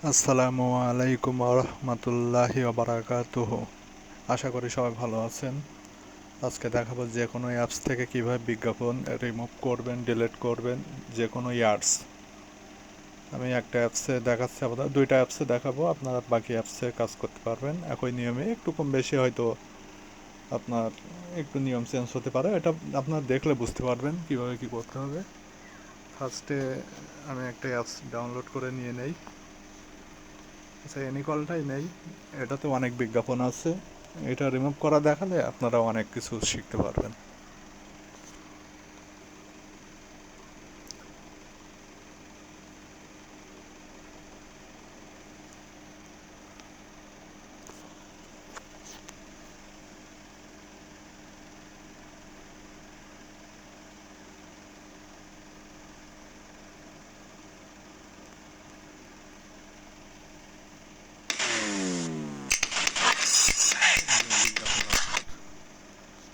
আসসালামু আলাইকুম রহমতুল্লাহি ওবারাকাতুহু। আশা করি সবাই ভালো আছেন। আজকে দেখাবো যে কোনো অ্যাপস থেকে কিভাবে বিজ্ঞাপন রিমুভ করবেন, ডিলিট করবেন, যে কোনো অ্যাডস। আমি একটা অ্যাপসে দেখাচ্ছি, আপাতত দুইটা অ্যাপসে দেখাবো, আপনারা বাকি অ্যাপসে কাজ করতে পারবেন একই নিয়মে। একটু কম বেশি হয়তো আপনার একটু নিয়ম চেঞ্জ হতে পারে, এটা আপনার দেখলে বুঝতে পারবেন কিভাবে কি করতে হবে। ফার্স্টে আমি একটা অ্যাপস ডাউনলোড করে নিয়ে নেই। আচ্ছা, এনিকলটাই নেই, এটাতে অনেক বিজ্ঞাপন আছে। এটা রিমুভ করা দেখালে আপনারা অনেক কিছু শিখতে পারবেন।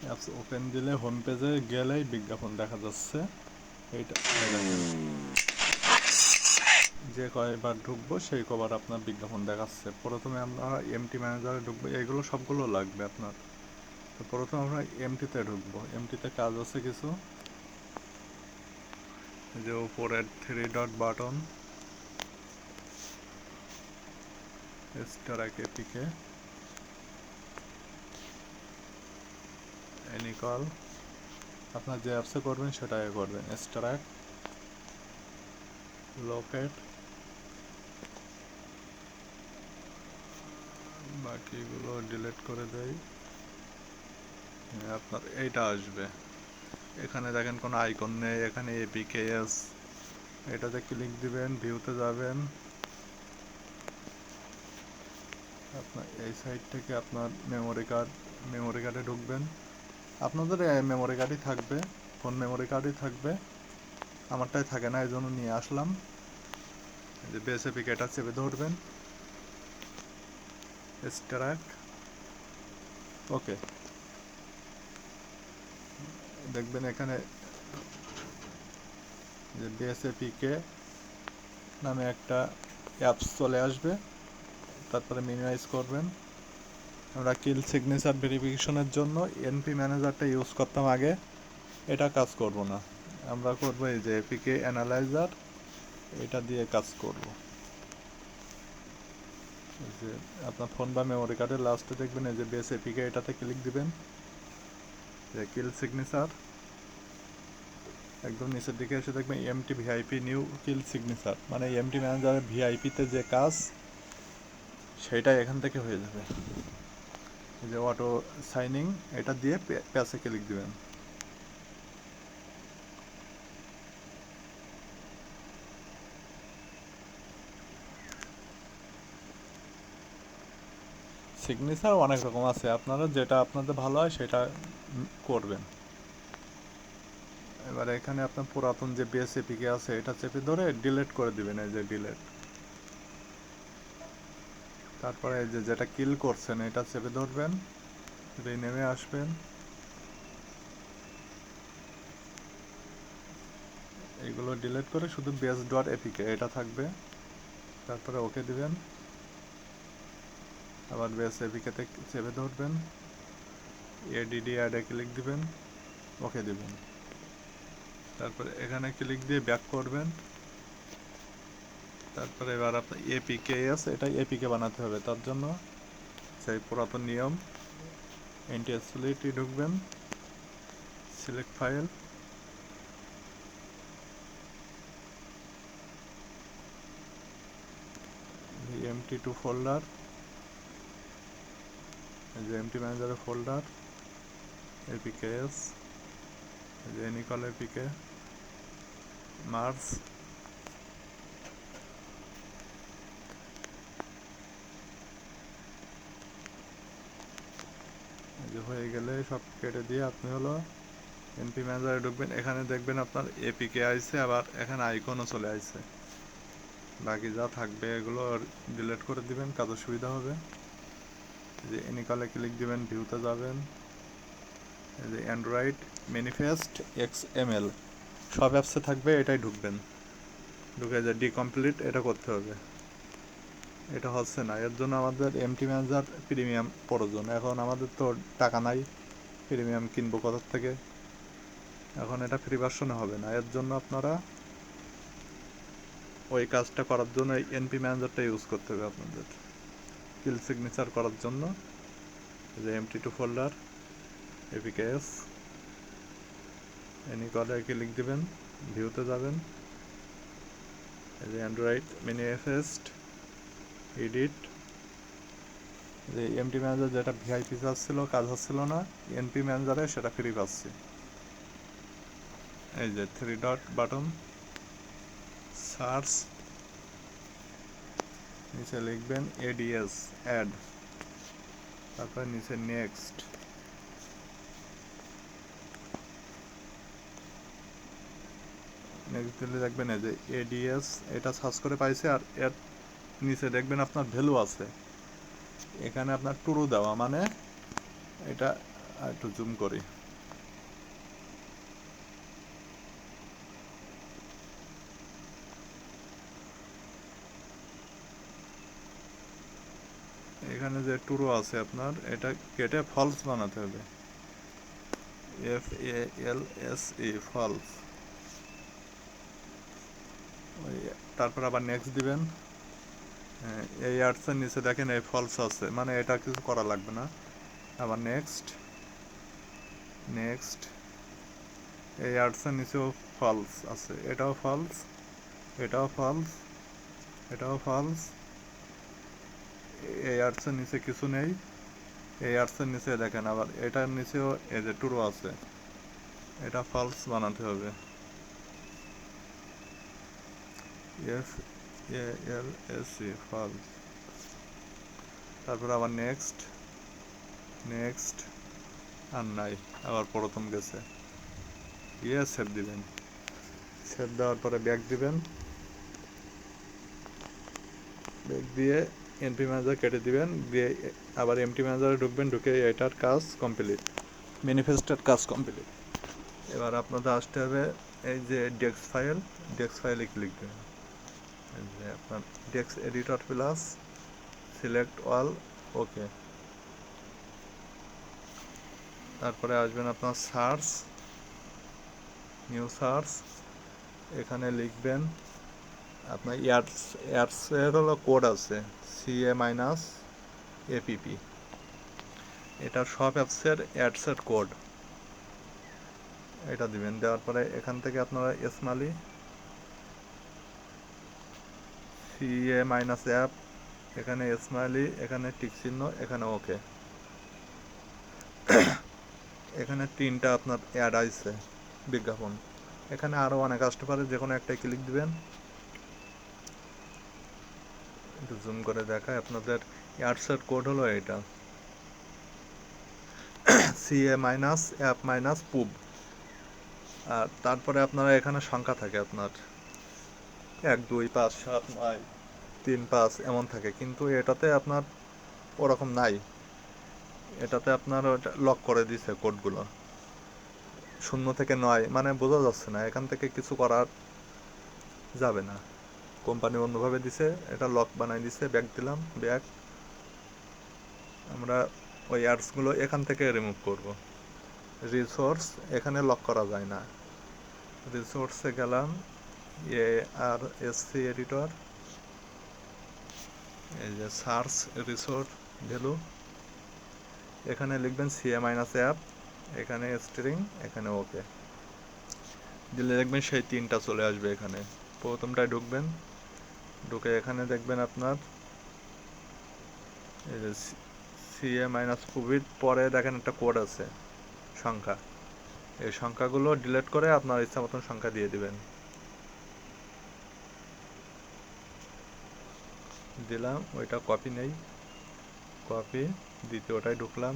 অ্যাপস ওপেন দিলে হোম পেজে গেলেই বিজ্ঞাপন দেখা যাচ্ছে। এইটা যে কয়বার ঢুকবো সেই কবার আপনার বিজ্ঞাপন দেখাচ্ছে। প্রথমে আমরা এমটি ম্যানেজারে ঢুকবো, এগুলো সবগুলো লাগবে আপনার। তো প্রথমে আমরা এমটিতে ঢুকবো। এমটিতে কাজ আছে কিছু, যে উপরের 3 ডট বাটন, স্টার এপিকে, এনিকল, আপনার যে অ্যাপসে করবেন সেটাই করবেন। স্ট্রাক, লোকেট, বাকিগুলো ডিলিট করে দেই। আপনার এইটা আসবে, এখানে দেখেন কোনো আইকন নেই, এখানে এপিকেএস, এটাতে ক্লিক দিবেন, ভিউতে যাবেন। আপনার এই সাইড থেকে আপনার মেমোরি কার্ডে ঢুকবেন। আপনাদের মেমোরি কার্ডই থাকবে, ফোন মেমোরি কার্ডই থাকবে, আমারটাই থাকে না, এই জন্য নিয়ে আসলাম। যে বেস এপিকে এটা চেপে ধরবেন, স্ট্রাক, ওকে। দেখবেন এখানে যে বেস এপিকে নামে একটা অ্যাপস চলে আসবে। তারপরে মিনিমাইজ করবেন। আমরা কিল সিগনেচার ভেরিফিকেশনের জন্য এনপি ম্যানেজারটা ইউজ করতাম আগে, এটা কাজ করব না। আমরা করব এই যে এপিকে অ্যানালাইজার, এটা দিয়ে কাজ করব। যে আপনার ফোন বা মেমোরি কার্ডের লাস্টে দেখবেন এই যে বেস এপিকে, এটাতে ক্লিক দিবেন। যে কিল সিগনেচার, একদম নিচের দিকে এসে দেখবেন এমটি ভিআইপি নিউ কিল সিগনেচার, মানে এমটি ম্যানেজারের ভিআইপিতে যে কাজ সেটাই এখান থেকে হয়ে যাবে। এই যে অটো সাইনিং, এটা দিয়ে প্যাসে ক্লিক দিবেন। সিগনেচার অনেক রকম আছে, আপনারা যেটা আপনাদের ভালো হয় সেটা করবেন। এবার এখানে আপনার পুরাতন যে বেস এপিকে আছে এটা চেপে ধরে ডিলিট করে দিবেন, এই যে ডিলিট। তারপরে এই যে যেটা কিল করছেন এটা চেপে ধরবেন, রিনেমে আসবেন, এগুলো ডিলিট করে শুধু বেস ডট এপিকে এটা থাকবে। তারপরে ওকে দিবেন, আবার বেস এপিকেতে চেপে ধরবেন, এডিডি অ্যাডে ক্লিক দিবেন, ওকে দিবেন। তারপরে এখানে ক্লিক দিয়ে ব্যাক করবেন। তারপরে এবার আপনার এপিকেএস, এটা এপিকে বানাতে হবে, তার জন্য সেই পুরাতন নিয়ম এনটিএসএলটি ঢুকবেন, সিলেক্ট ফাইল, এমটি2 ফোল্ডার, যে এমটি ম্যানেজারের ফোল্ডার, এপিকেএস, যে এনিকল এপিকে, মার্স, যে হয়ে গেলে সব কেটে দিয়ে আপনি হলো এমপি ম্যানেজারে ঢুকবেন। এখানে দেখবেন আপনার এপিকে আইছে, আবার এখানে আইকনও চলে আইছে। বাকি যা থাকবে এগুলো ডিলিট করে দিবেন, কাজের সুবিধা হবে। যে এনিকলে ক্লিক দিবেন, ভিউতে যাবেন, এই যে অ্যান্ড্রয়েড ম্যানিফেস্ট এক্সএমএল সব অ্যাপসে থাকবে, এটাই ঢুকবেন। ঢুকে যে ডি কমপ্লিট এটা করতে হবে। এটা হচ্ছে না, এর জন্য আমাদের এমটি ম্যানেজার প্রিমিয়াম প্রয়োজন। এখন আমাদের তো টাকা নাই, প্রিমিয়াম কিনবো কোথা থেকে? এখন এটা ফ্রি ভার্সনে হবে না, এর জন্য আপনারা ওই কাজটা করার জন্য এই এনপি ম্যানেজারটা ইউজ করতে হবে আপনাদের। কিল সিগনেচার করার জন্য যে এমটি2 ফোল্ডার, এপিকেএস, এনি কলে ক্লিক দিবেন, ভিউতে যাবেন, এই যে অ্যান্ড্রয়েড ম্যানিফেস্ট, এডিট, যে এমটি ম্যানেজার যেটা ভিআইপি ছিল, কাজ হচ্ছিল না, এনপি ম্যানেজারে সেটা ফ্রি পাচ্ছি। এই যে 3 ডট বাটন, সার্চ, নিচে লিখবেন এডিএস, অ্যাড, তারপরে নিচে নেক্সট, নেক্সট দিলে দেখবেন এই যে এডিএস, এটা সার্চ করে পাইছে। আর এর নিচে দেখবেন আপনার ভ্যালু আছে, এখানে আপনার ট্রু দেওয়া, মানে এটা একটু জুম করি, এখানে যে ট্রু আছে আপনার, এটা কেটে ফলস বানাতে হবে, FALSE, ফলস। ওই তারপর আবার নেক্সট দিবেন। এই আর্টসের নিচে দেখেন এই ফলস আছে, মানে এটা কিছু করা লাগবে না। আবার নেক্সট, নেক্সট, এই আর্টসের নিচেও ফলস আছে, এটাও ফলস, এটাও ফলস, এটাও ফলস। এই আর্টসের নিচে কিছু নেই, এই আর্টসের নিচে দেখেন আবার এটার নিচেও এই যে ট্রু আছে, এটা ফলস বানাতে হবে, FALSE, ফলস। তারপর আবার নেক্সট, নেক্সট, আর নাই, আবার প্রথম গেছে, সেভ দিবেন। সেভ দেওয়ার পরে ব্যাক দিবেন, ব্যাক দিয়ে এনপি ম্যানেজার কেটে দিবেন, দিয়ে আবার এমটি ম্যানেজারে ঢুকবেন, ঢুকে এটার কাজ কমপ্লিট, ম্যানিফেস্টের কাজ কমপ্লিট। এবার আপনাদের আসতে হবে এই যে ডেস্ক ফাইল, ডেস্ক ফাইলে ক্লিক দেবেন, এই যে আপনার desk editor plus select all, okay. তারপরে আসবেন আপনার সার্চ, নিউ সার্চ, এখানে লিখবেন আপনার অ্যাডসের হলো কোড আছে CA-APP, এটা সব অ্যাপসের অ্যাডসের কোড, এটা দিবেন। দেওয়ার পরে এখান থেকে আপনারা স্মালি CA-অ্যাপ, এখানে স্মাইলি, এখানে টিক চিহ্ন, এখানে ওকে। এখানে 3টা আপনার অ্যাড আইছে বিজ্ঞাপন, এখানে আরও অনেক আসতে পারে, যে কোনো একটাই ক্লিক দিবেন। একটু জুম করে দেখায় আপনাদের, অ্যাডসের কোড হলো এটা CA-অ্যাপ-পুব। আর তারপরে আপনারা এখানে সংখ্যা থাকে আপনার 1 2 5 7 9 3 5 এমন থাকে, কিন্তু এটাতে আপনার ওরকম নাই, এটাতে আপনার ওটা লক করে দিছে কোডগুলো 0 থেকে 9, মানে বোঝা যাচ্ছে না, এখান থেকে কিছু করার যাবে না, কোম্পানি অন্যভাবে দিছে, এটা লক বানাই দিছে। ব্যাক দিলাম, ব্যাক, আমরা ওই অ্যাডসগুলো এখান থেকে রিমুভ করব। রিসোর্স, এখানে লক করা যায় না, রিসোর্সে গেলাম, ARSC এডিটর, এই যে সার্চ রিসোর্স ভ্যালু, এখানে লিখবেন CA-অ্যাপ, এখানে স্ট্রিং, এখানে ওকে দিলে দেখবেন সেই 3টা চলে আসবে। এখানে প্রথমটায় ঢুকবেন, ঢুকে এখানে দেখবেন আপনার এই যে CA-পুবির পরে দেখেন একটা কোড আছে, সংখ্যা, এই সংখ্যাগুলো ডিলিট করে আপনার ইচ্ছা মতন সংখ্যা দিয়ে দিবেন। দিলাম, ওইটা কপি নেই, কপি, দ্বিতীয়টায় ঢুকলাম,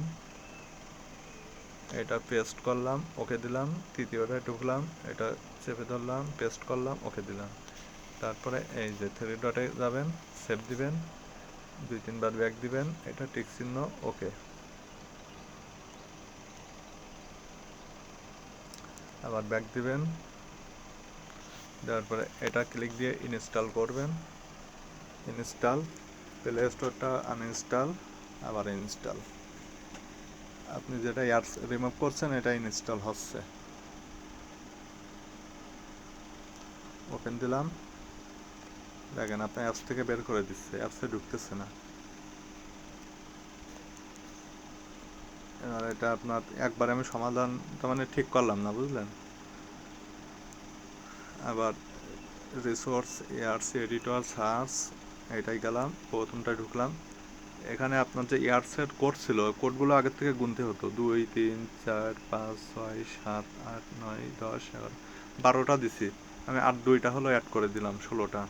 এটা পেস্ট করলাম, ওকে দিলাম, তৃতীয়টায় ঢুকলাম, এটা চেপে ধরলাম, পেস্ট করলাম, ওকে দিলাম। তারপরে এই যে 3 ডটে যাবেন, সেভ দিবেন, 2 3 বার ব্যাক দিবেন, এটা টিক চিহ্ন, ওকে। আবার ব্যাক দিবেন, দেওয়ার পরে এটা ক্লিক দিয়ে ইনস্টল করবেন, ইনস্টল, প্লে স্টোরটা আনইনস্টল, আবার ইনস্টল। আপনি যেটা অ্যাপস রিমুভ করছেন এটা ইনস্টল হচ্ছে। ওপেন দিলাম, দেখেন আপনার অ্যাপস থেকে বের করে দিচ্ছে, অ্যাপসে ঢুকতেছে না। এবার এটা আপনার একবারে আমি সমাধান তার মানে ঠিক করলাম না, বুঝলেন। আবার রিসোর্স এআরসি এডিটর সার্চ এটাই গেলাম, প্রথমটা ঢুকলাম। এখানে আপনার যে এয়ারসের কোড ছিল, কোডগুলো আগের থেকে গুনতে হতো, 2 3 4 5 6 7 8 9 10 11 12টা দিছি আমি, আর 2টা হলো অ্যাড করে দিলাম, 16টা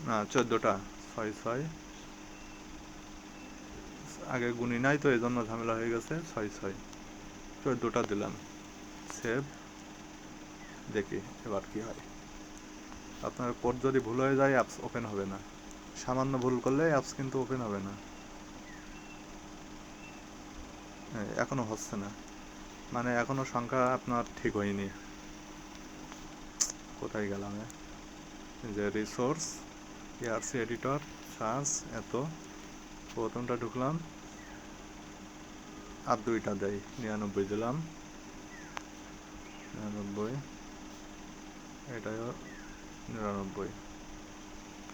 না 14টা। 6 6 আগে গুনি নাই তো এই জন্য ঝামেলা হয়ে গেছে। 6 6 14টা দিলাম, সেভ। দেখি এবার কি হয়। আপনার কোড যদি ভুল হয়ে যায় অ্যাপস ওপেন হবে না, সামান্য ভুল করলে অ্যাপস কিন্তু ওপেন হবে না। এখনো হচ্ছে না, মানে এখনো সংখ্যা আপনার ঠিক হয়নি। কোথায় গেলাম? যে রিসোর্স এআরসি এডিটর সার্চ এত, প্রথমটা ঢুকলাম, আর 2টা দেয়, 99 দিলাম, 99, এটাও 99,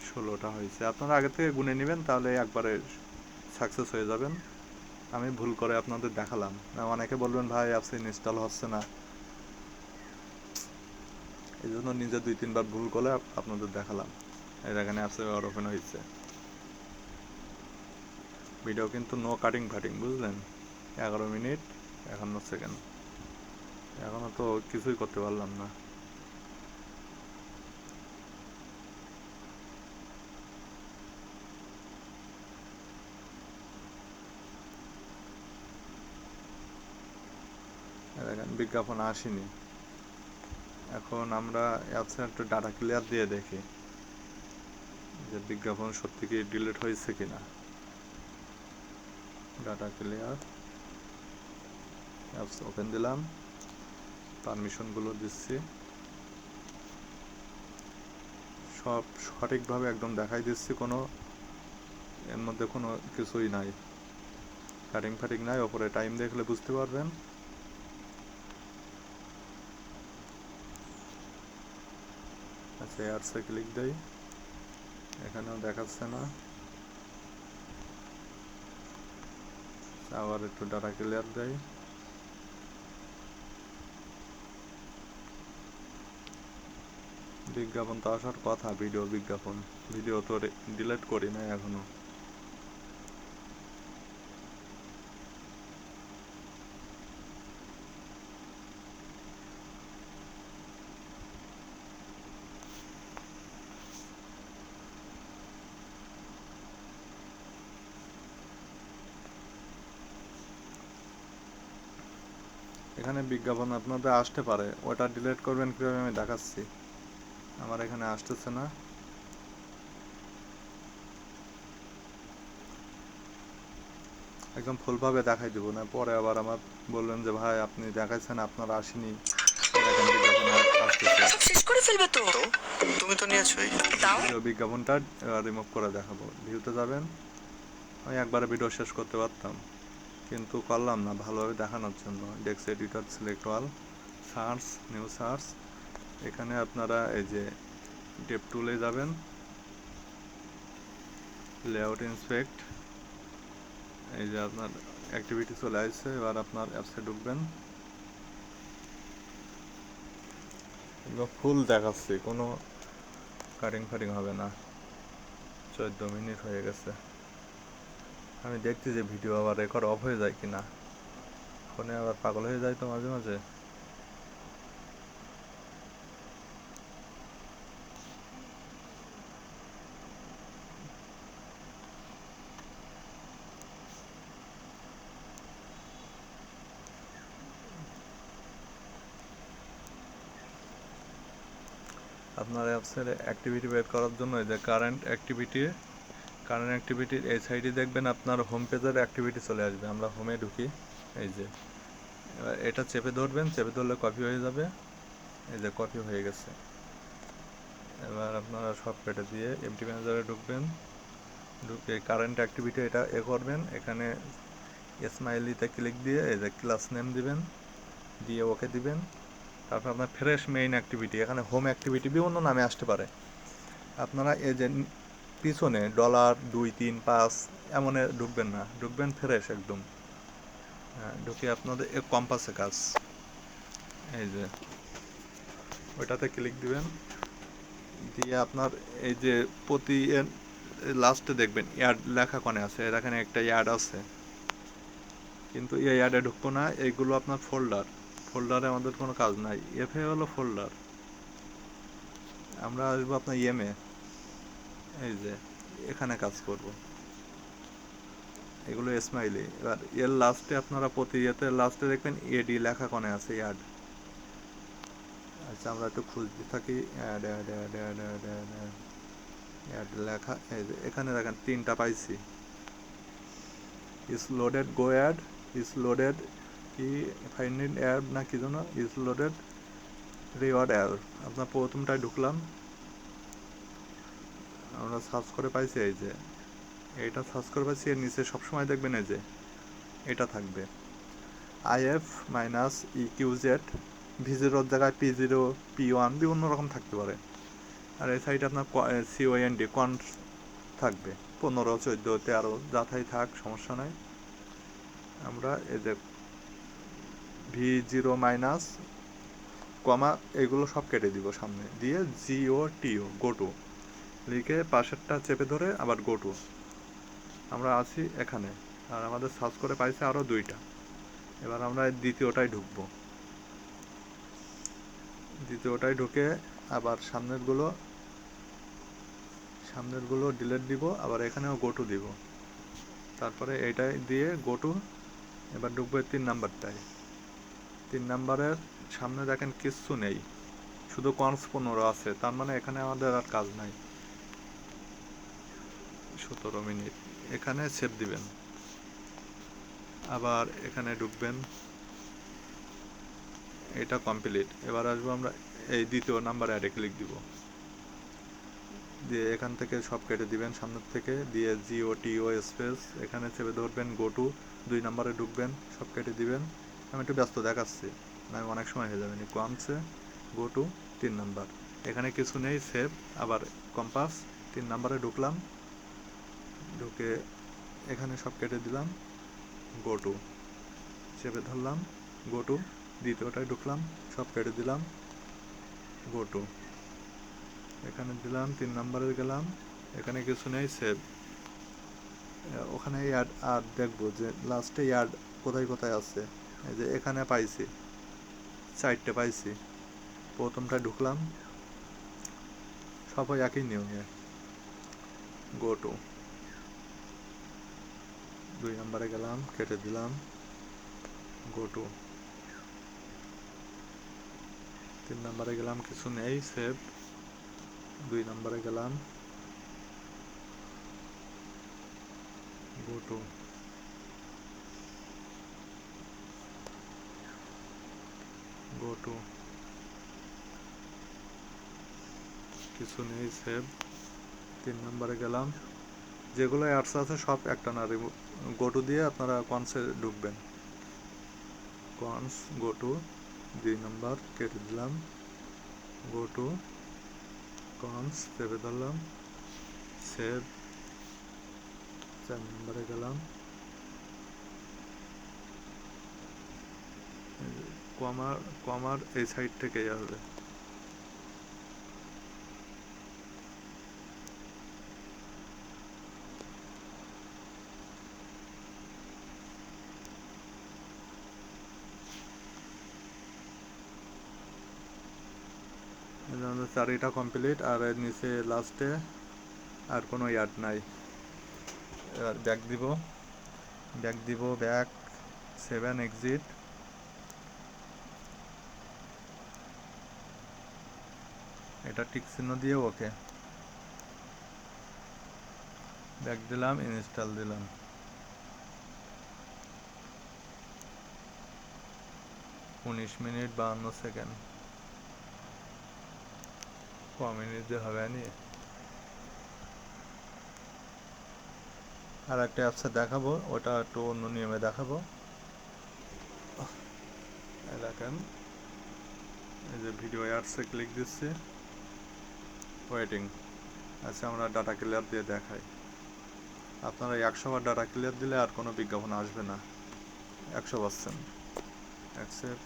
16টা হয়েছে। আপনারা আগে থেকে গুনে নেবেন, তাহলে একবারে সাকসেস হয়ে যাবেন। আমি ভুল করে আপনাদের দেখালাম। অনেকে বলবেন ভাই অ্যাপস ইনস্টল হচ্ছে না, এই জন্য নিজে 2-3 বার ভুল করে আপনাদের দেখালাম। এই দেখেন অ্যাপসে আবার ওপেন হয়েছে। ভিডিও কিন্তু নো কাটিং ফাটিং, বুঝলেন। 11 মিনিট 51 সেকেন্ড, এখনও তো কিছুই করতে পারলাম না। দেখেন বিজ্ঞাপন আসেনি। এখন আমরা অ্যাপসে একটু ডাটা ক্লিয়ার দিয়ে দেখি যে বিজ্ঞাপন সত্যি কি ডিলিট হয়েছে কিনা। ডাটা ক্লিয়ার, অ্যাপস ওপেন দিলাম, পারমিশনগুলো দিচ্ছি, সব সঠিকভাবে একদম দেখাই দিচ্ছি, কোনো এর মধ্যে কোনো কিছুই নাই, কাটিং ফাটিং নাই। ওপরে টাইম দেখলে বুঝতে পারবেন। আচ্ছা অ্যাডসে ক্লিক দেই, এখানেও দেখাচ্ছে না। আবার একটু ডাটা ক্লিয়ার দেয়, বিজ্ঞাপন তো আসার কথা, ভিডিও বিজ্ঞাপন, ভিডিও তো ডিলিট করি না এখনো। এখানে বিজ্ঞাপন আপনাদের আসতে পারে, ওটা ডিলিট করবেন কীভাবে আমি দেখাচ্ছি। আমার এখানে আসতেছে না। একদম ফুলভাবে দেখাই দেবো না, পরে আবার আমার বলবেন যে ভাই আপনি দেখাচ্ছেন আপনার আসেনি। শেষ করে ফেলবে তো, তুমি তো নিয়েছোই, দাও। বিজ্ঞাপনটা রিমুভ করে দেখাবো। ভিউতে যাবেন, আমি একবারে ভিডিও শেষ করতে পারতাম কিন্তু করলাম না, ভালোভাবে দেখানোর জন্য। Desk editor select all, search, new search, এখানে আপনারা এই যে ডেপ টুলে যাবেন, লেআউট ইন্সপেক্ট, এই যে আপনার অ্যাক্টিভিটি চলে আসছে। এবার আপনার অ্যাপসে ঢুকবেন, ফুল দেখাচ্ছি, কোনো কাটিং ফাটিং হবে না। 14 মিনিট হয়ে গেছে। আমি দেখছি যে ভিডিও আবার রেকর্ড অফ হয়ে যায় কিনা, ফোনে আবার পাগল হয়ে যায় তো মাঝে মাঝে। আপনার অ্যাপসের অ্যাক্টিভিটি বের করার জন্য এই যে কারেন্ট অ্যাক্টিভিটির এই সাইডে দেখবেন আপনার হোম পেজের অ্যাক্টিভিটি চলে আসবে। আমরা হোমে ঢুকি, এই যে এবার এটা চেপে ধরবেন, চেপে ধরলে কপি হয়ে যাবে। এই যে কপি হয়ে গেছে। এবার আপনারা সব কেটে দিয়ে এমটি ম্যানেজারে ঢুকবেন, ঢুকে কারেন্ট অ্যাক্টিভিটি এটা করবেন। এখানে স্মাইলিতে ক্লিক দিয়ে এই যে ক্লাস নেম দিবেন, দিয়ে ওকে দিবেন। তারপর আপনার ফ্রেশ মেইন অ্যাক্টিভিটি, এখানে হোম অ্যাক্টিভিটি বিভিন্ন নামে আসতে পারে। আপনারা এই যে পিছনে $2, 3, 5 এমনে ঢুকবেন না, ঢুকবেন ফ্রেশ একদম। হ্যাঁ, ঢুকে আপনাদের কম্পাসে কাজ, এই যে ওইটাতে ক্লিক দিবেন, দিয়ে আপনার এই যে প্রতি লাস্টে দেখবেন অ্যাড লেখা কোণে আছে, এখানে একটা অ্যাড আছে, কিন্তু এই অ্যাডে ঢুকবো না। এইগুলো আপনার ফোল্ডারে আমাদের কোনো কাজ নাই। এফে হলো ফোল্ডার, আমরা আসবো আপনার ইএমএ, এই যে এখানে কাজ করব। এগুলো স্মাইলি। এবার এর লাস্টে আপনারা প্রতি ইয়েতে লাস্টে দেখবেন এডি লেখা কোণে আছে, অ্যাড। আচ্ছা, আমরা একটু খুঁজতে থাকি, add add add add add add add add লেখা, এই যে এখানে দেখেন 3টা পাইছি। Is loaded, go add, is loaded, কি ফাইন্ডিং অ্যাড না কি জন্য, ইজ লোডেড রিওয়ার্ড অ্যাড। আপনার প্রথমটায় ঢুকলাম, আমরা সার্চ করে পাইছি, এই যে এইটা সার্চ করে পাইছি। এর নিচে সবসময় দেখবেন এই যে এটা থাকবে IF মাইনাস EQZ, V0 জায়গায় P0, P1 বিভিন্ন রকম থাকতে পারে। আর এই সাইডে আপনার COND কন্ট থাকবে 15, 14, 13 যাথাই থাক, সমস্যা নাই। আমরা এই যে V0 মাইনাস কমা এগুলো সব কেটে দিব, সামনে দিয়ে GOTO গোটু লিখে পাশেরটা চেপে ধরে আবার গোটু। আমরা আছি এখানে, আর আমাদের সার্চ করে পাইছে আরও 2টা। এবার আমরা দ্বিতীয়টায় ঢুকবো, দ্বিতীয়টায় ঢুকে আবার সামনেরগুলো ডিলিট দিব, আবার এখানেও গোটু দিব, তারপরে এইটাই দিয়ে গোটু। এবার ঢুকবো 3 নাম্বারটায়। 3 নাম্বারের সামনে দেখেন কিচ্ছু নেই, শুধু কনস 15 আছে, তার মানে এখানে আমাদের আর কাজ নাই। 17 মিনিট, এখানে সেভ দিবেন। আবার এখানে ঢুকবেন, এটা কমপ্লিট। এবার আসবো আমরা এই দ্বিতীয় নাম্বার অ্যাডে ক্লিক দিব, দিয়ে এখান থেকে সব কেটে দিবেন সামনের থেকে, দিয়ে GOTO স্পেস এখানে চেপে ধরবেন, গোটু 2 নাম্বারে ঢুকবেন, সব কেটে দিবেন। আমি একটু ব্যস্ত দেখাচ্ছি, আমি অনেক সময় হয়ে যাবেনি। কমসে গোটু 3 নাম্বার, এখানে কিছু নেই, সেভ। আবার কম্পাস 3 নাম্বারে ঢুকলাম, ঢুকে এখানে সব কেটে দিলাম, গোটু চেপে ধরলাম, গোটু। দ্বিতীয়টায় ঢুকলাম, সব কেটে দিলাম, গোটু এখানে দিলাম, 3 নাম্বারে গেলাম, এখানে কিছু নেই, সেভ। ওখানে অ্যাড আর দেখবো যে লাস্টে অ্যাড কোথায় কোথায় আছে। এই যে এখানে পাইছি, 4টে পাইছি। প্রথমটা ঢুকলাম, সবাই একই নিয়মে, গোটু। 2 নাম্বারে গেলাম, কেটে দিলাম, গোটু। 3 নাম্বারে গেলাম, কিছু নেই, সেভ। 2 নাম্বারে গেলাম, গোটু। গোটু, কিছু নেই, সেভ। 3 নাম্বারে গেলাম, যেগুলো অ্যাডস আছে সব একটা না গোটু দিয়ে আপনারা কনসে ঢুকবেন, কনস গোটু। 2 নাম্বার কেটে দিলাম, গোটু, কনস চেপে ধরলাম, সেভ। 4 নাম্বারে গেলাম, কমার এই সাইড থেকে আসবে, আমাদের 4টা কমপ্লিট। আর এর নিচে লাস্টে আর কোনো ইয়ার্ড নাই। এবার ব্যাক দিব, ব্যাক 7 এক্সিট, এটা টিক চিহ্ন দিয়ে ওকে ব্যাক দিলাম, ইনস্টল দিলাম। 19 মিনিট 52 সেকেন্ড, ক মিনিট যে হবে নি। আর একটা অ্যাপসে দেখাবো, ওটা একটু অন্য নিয়মে দেখাবো। দেখেন, এই যে ভিডিও অ্যাডসে ক্লিক দিচ্ছি, ওয়েটিং। আচ্ছা, আমরা ডাটা ক্লিয়ার দিয়ে দেখাই। আপনারা 100বার ডাটা ক্লিয়ার দিলে আর কোনো বিজ্ঞাপন আসবে না, 100%। অ্যাকসেপ্ট।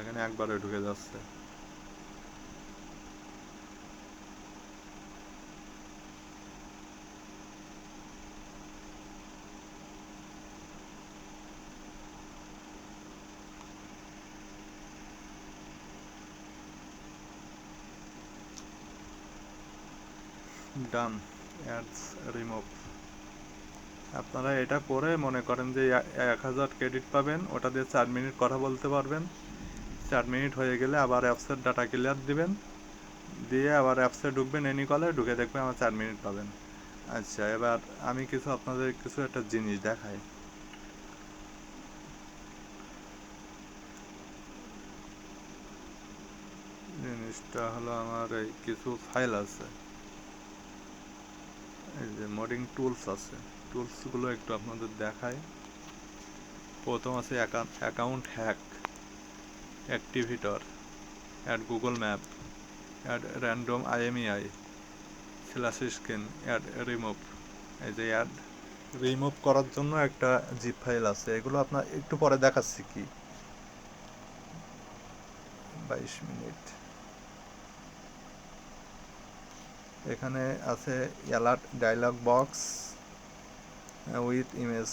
এখানে একবারে ঢুকে যাচ্ছে। ডান, অ্যাডস রিমুভ। আপনারা এটা করে মনে করেন যে 1000 ক্রেডিট পাবেন, ওটা দিয়ে 4 মিনিট কথা বলতে পারবেন। 4 মিনিট হয়ে গেলে আবার অ্যাপসের ডাটা ক্লিয়ার দিবেন, দিয়ে আবার অ্যাপসে ঢুকবেন, এনি কলে ঢুকে দেখবেন আমার 4 মিনিট পাবেন। আচ্ছা, এবার আমি আপনাদের কিছু একটা জিনিস দেখাই। জিনিসটা হলো, আমার এই কিছু ফাইল আছে, এই যে মোডিং টুলস আছে, টুলসগুলো একটু আপনাদের দেখাই। প্রথম আছে account hack, activator, add Google map, add random IMEI, slash screen, add remove. এই যে অ্যাড রিমুভ করার জন্য একটা জিপ ফাইল আছে, এগুলো আপনার একটু পরে দেখাচ্ছি কি। 22 মিনিট। এখানে আছে alert dialog box with image,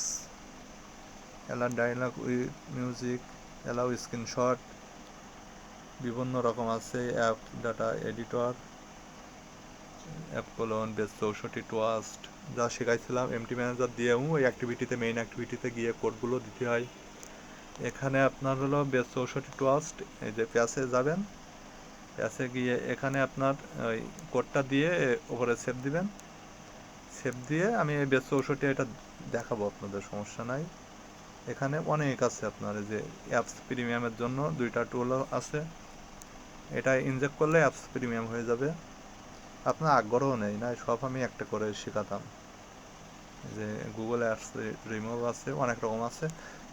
alert dialog with music, allow screenshot, বিভিন্ন রকম আছে। App data editor, app colon base 64 toast, যা শেখাইছিলাম এমটি ম্যানেজার দিয়েও ওই অ্যাক্টিভিটিতে, মেইন অ্যাক্টিভিটিতে গিয়ে কোডগুলো দিতে হয়। এখানে আপনার হলো বেস 64 টুয়াস্ট, এই যে প্যাসে যাবেন, প্যাসে গিয়ে এখানে আপনার ওই কোডটা দিয়ে ওপরে সেভ দিবেন। সেভ দিয়ে আমি এই বেস 64 এটা দেখাবো আপনাদের, সমস্যা নাই। এখানে অনেক আছে আপনার, এই যে অ্যাপস প্রিমিয়ামের জন্য 2টা টুল আছে, এটা ইনজেক্ট করলে অ্যাপস প্রিমিয়াম হয়ে যাবে। আপনার আগ্রহ নেই না, সব আমি একটা করে শেখাতাম। যে গুগল অ্যাপস রিমুভ আছে, অনেক রকম আছে।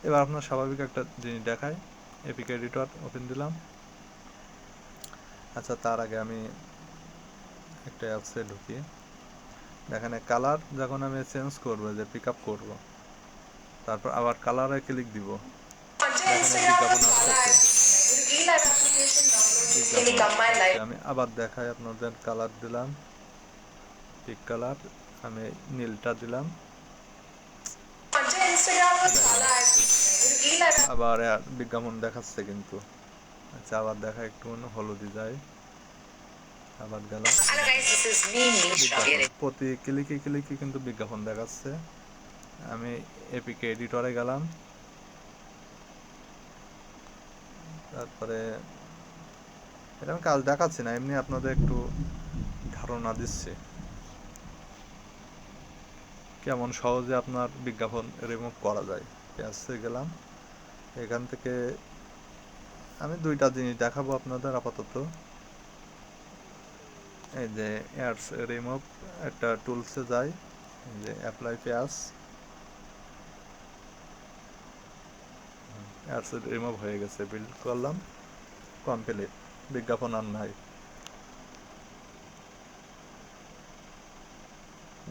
এবার আপনার স্বাভাবিক একটা জিনিস দেখায়, এপিক এডিটর ওপেন দিলাম। আচ্ছা, তার আগে আমি একটা অ্যাপসে ঢুকি। এখানে কালার যখন আমি চেঞ্জ করবো, যে পিক আপ করবো, তারপর আবার কালারে ক্লিক দিব, এখানে বিজ্ঞাপন আসতেছে। আমি আবার দেখাই আপনাদের, কালার দিলাম, পিক কালার, আমি নীলটা দিলাম, আবার বিজ্ঞাপন দেখাচ্ছে কিন্তু। আচ্ছা, আবার দেখা, একটু হলুদি যায়, আবার গেলাম, প্রতি ক্লিকে ক্লিকে কিন্তু বিজ্ঞাপন দেখাচ্ছে। আমি এপিকে এডিটরে গেলাম, তারপরে এটা আমি কাজ দেখাচ্ছি না, এমনি আপনাদের একটু ধারণা দিচ্ছি কেমন সহজে আপনার বিজ্ঞাপন রিমুভ করা যায়। পেজে গেলাম, এখান থেকে আমি 2টা জিনিস দেখাবো আপনাদের আপাতত। এই যে অ্যাডস রিমুভ, একটা টুলসে যাই, এই যে অ্যাপ্লাই পেজ, অ্যাডস রিমুভ হয়ে গেছে, বিল্ড করলাম, কমপ্লিট, বিজ্ঞাপন আর নাই।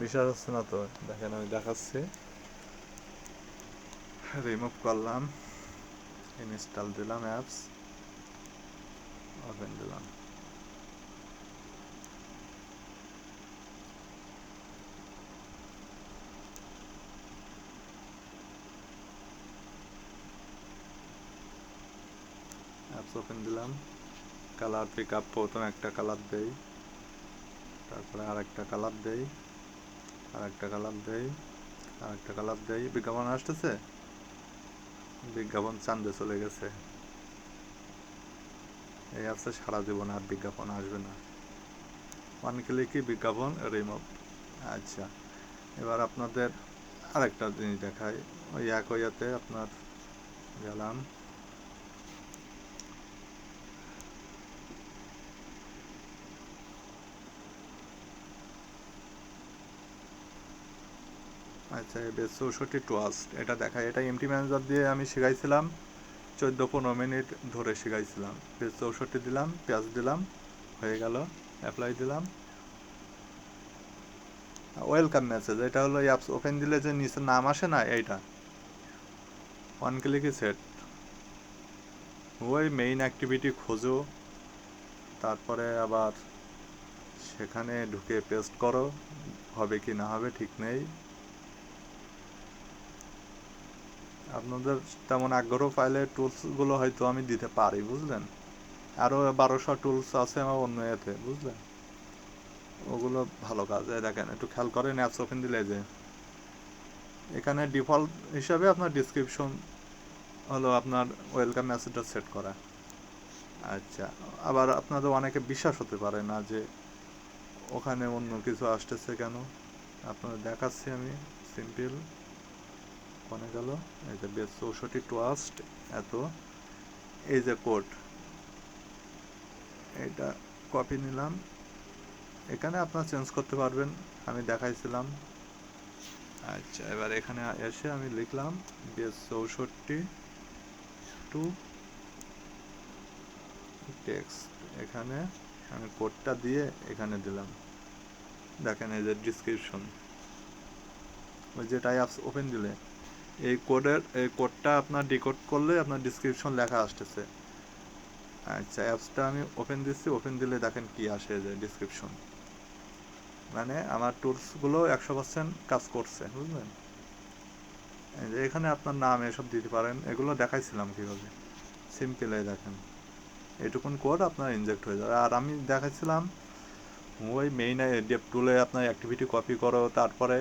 বিশ্বাস হচ্ছে না তো, দেখেন আমি দেখাচ্ছি, রিমুভ করলাম, ইনস্টল দিলাম অ্যাপস, ওপেন দিলাম। অ্যাপস ওপেন দিলাম, কালার পিক আপ, প্রথম একটা কালার দেই, তারপরে আরেকটা কালার দেই, আরেকটা কালার দেই, আরেকটা কালার দেই, বিজ্ঞাপন আসতেছে, বিজ্ঞাপন চাঁদে চলে গেছে। এই অ্যাপসে সারা জীবন আর বিজ্ঞাপন আসবে না, ওয়ান ক্লিকই বিজ্ঞাপন রিমুভ। আচ্ছা, এবার আপনাদের আরেকটা জিনিস দেখাই, ওই এক ওইয়াতে আপনার গেলাম, আচ্ছা বেশ 64 টুয়াস্ট এটা দেখায়, এটা এমটি ম্যানেজার দিয়ে আমি শিখাইছিলাম 14-15 মিনিট ধরে শিখাইছিলাম। বেশ 64 দিলাম, পেঁয়াজ দিলাম, হয়ে গেল, অ্যাপ্লাই দিলাম, ওয়েলকাম মেসেজ, এটা হলো অ্যাপস ওপেন দিলে যে নিচে নাম আসে না, এইটা ওয়ান ক্লিকই সেট। ওই মেইন অ্যাক্টিভিটি খোঁজো, তারপরে আবার সেখানে ঢুকে পেস্ট করো, হবে কি না হবে ঠিক নেই। আপনাদের তেমন আগ্রহ পাইলে টুলসগুলো হয়তো আমি দিতে পারি, বুঝলেন। আরও 1200 টুলস আছে আমার অন্য এতে, বুঝলেন, ওগুলো ভালো কাজ। এই দেখেন একটু খেয়াল করেন, অ্যাপস ওপেন দিলে যে এখানে ডিফল্ট হিসাবে আপনার ডিসক্রিপশন হলো আপনার ওয়েলকাম মেসেজটা সেট করা। আচ্ছা, আবার আপনাদের অনেকে বিশ্বাস হতে পারে না যে ওখানে অন্য কিছু আসতেছে কেন, আপনাদের দেখাচ্ছি আমি সিম্পল। কোনে গেল, এই যে বেশ 64 টুয়াস্ট এত, এই যে কোড, এটা কপি নিলাম, এখানে আপনার চেঞ্জ করতে পারবেন, আমি দেখাইছিলাম। আচ্ছা, এবার এখানে এসে আমি লিখলাম বেশ 64 টু টেক্সট, এখানে আমি কোডটা দিয়ে এখানে দিলাম, দেখেন এই যে ডিসক্রিপশন, ওই যেটা অ্যাপস ওপেন দিলে এই কোডটা আপনার ডিকোড করলে আপনার ডিসক্রিপশন লেখা আসতেছে। আচ্ছা, অ্যাপসটা আমি ওপেন দিচ্ছি, ওপেন দিলে দেখেন কি আসে, যে ডিসক্রিপশন, মানে আমার টুলসগুলো 100% কাজ করছে, বুঝলেন। এই যে এখানে আপনার নাম এসব দিতে পারেন, এগুলো দেখাইছিলাম কীভাবে, সিম্পল। এই দেখেন এটুকুন কোড আপনার ইনজেক্ট হয়ে যাবে। আর আমি দেখাচ্ছিলাম ওই মেইন ডেপ টুলে আপনার অ্যাক্টিভিটি কপি করো, তারপরে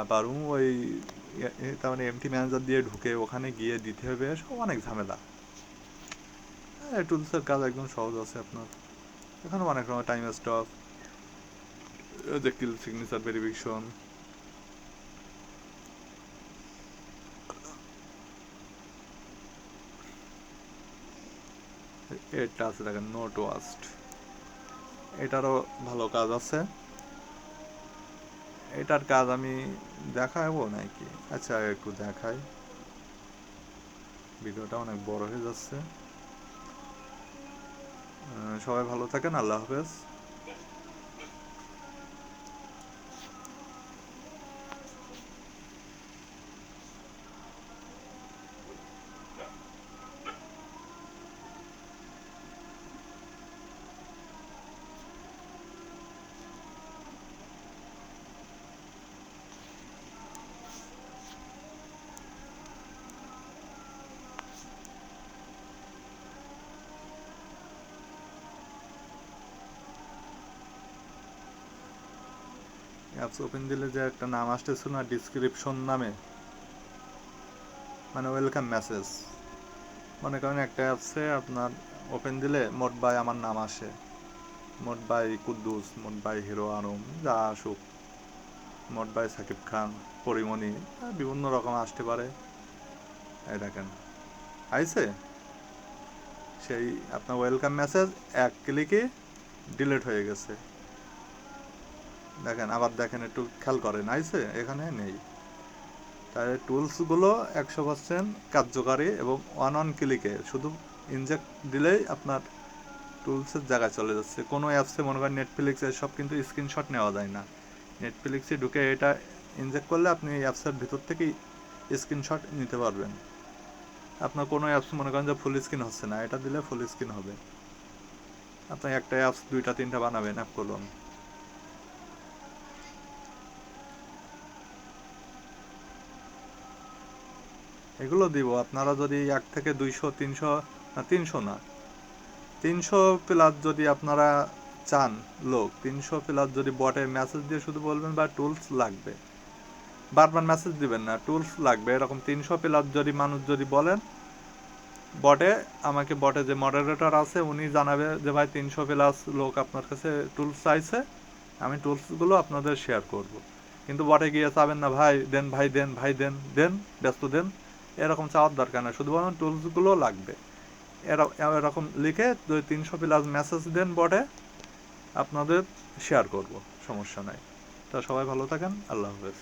আবার ওই তার মানে এমটি ম্যানেজার দিয়ে ঢুকে ওখানে গিয়ে দিতে হবে, সব অনেক ঝামেলা। এই টুলসের কাজ একদম সহজ আছে আপনার, এখানে অনেক সময় টাইম স্টপ, যে কিল সিগনেচার ভেরিফিকেশন, এটা আছে দেখেন নো টুয়াস্ট, এটারও ভালো কাজ আছে। এটার কাজ আমি দেখাবো নাকি, আচ্ছা একটু দেখাই, ভিডিওটা অনেক বড় হয়ে যাচ্ছে। সবাই ভালো থাকেন, আল্লাহ হাফেজ। অ্যাপস ওপেন দিলে যে একটা নাম আসতেছিল না ডিসক্রিপশন নামে, মানে ওয়েলকাম মেসেজ, মনে করেন একটা অ্যাপসে আপনার ওপেন দিলে মোট বাই আমার নাম আসে, মোট বাই কুদ্দুস, মোট বাই হিরো আলম, যা আসুক, মোট বাই সাকিব খান, পরিমণি, বিভিন্ন রকম আসতে পারে। এই দেখেন আইছে, সেই আপনার ওয়েলকাম মেসেজ এক ক্লিকে ডিলিট হয়ে গেছে। দেখেন আবার দেখেন, একটু খেয়াল করেন, আইছে, এখানে নেই। তাই টুলসগুলো 100% কার্যকারী এবং অন ক্লিকে শুধু ইনজেক্ট দিলেই আপনার টুলসের জায়গায় চলে যাচ্ছে। কোনো অ্যাপসে মনে করেন নেটফ্লিক্স এসব কিন্তু স্ক্রিনশট নেওয়া যায় না, নেটফ্লিক্সে ঢুকে এটা ইনজেক্ট করলে আপনি অ্যাপসের ভিতর থেকেই স্ক্রিনশট নিতে পারবেন। আপনার কোনো অ্যাপস মনে করেন যে ফুল স্ক্রিন হচ্ছে না, এটা দিলে ফুল স্ক্রিন হবে। আপনি একটা অ্যাপস 2টা 3টা বানাবেন অ্যাপ করুন। এগুলো দিব, আপনারা যদি 1 থেকে 200 300, না 300 না, 300 প্লাস যদি আপনারা চান, লোক 300 প্লাস যদি বটে মেসেজ দিয়ে শুধু বলবেন বা টুলস লাগবে, বারবার মেসেজ দিবেন না, টুলস লাগবে, এরকম 300 প্লাস যদি মানুষ যদি বলেন বটে, আমাকে বটে যে মডারেটর আছে উনি জানাবে যে ভাই 300 প্লাস লোক আপনার কাছে টুলস চাইছে, আমি টুলসগুলো আপনাদের শেয়ার করব। কিন্তু বটে গিয়ে চাবেন না ভাই দেন ভাই দেন ভাই দেন দেন ব্যস্ত দেন, এরকম চাওয়ার দরকার না, শুধু বরং টুলসগুলো লাগবে। এরকম লিখে 200-300+ মেসেজ দেন বটে, আপনাদের শেয়ার করব, সমস্যা নাই। তা সবাই ভালো থাকেন, আল্লাহ হাফেজ।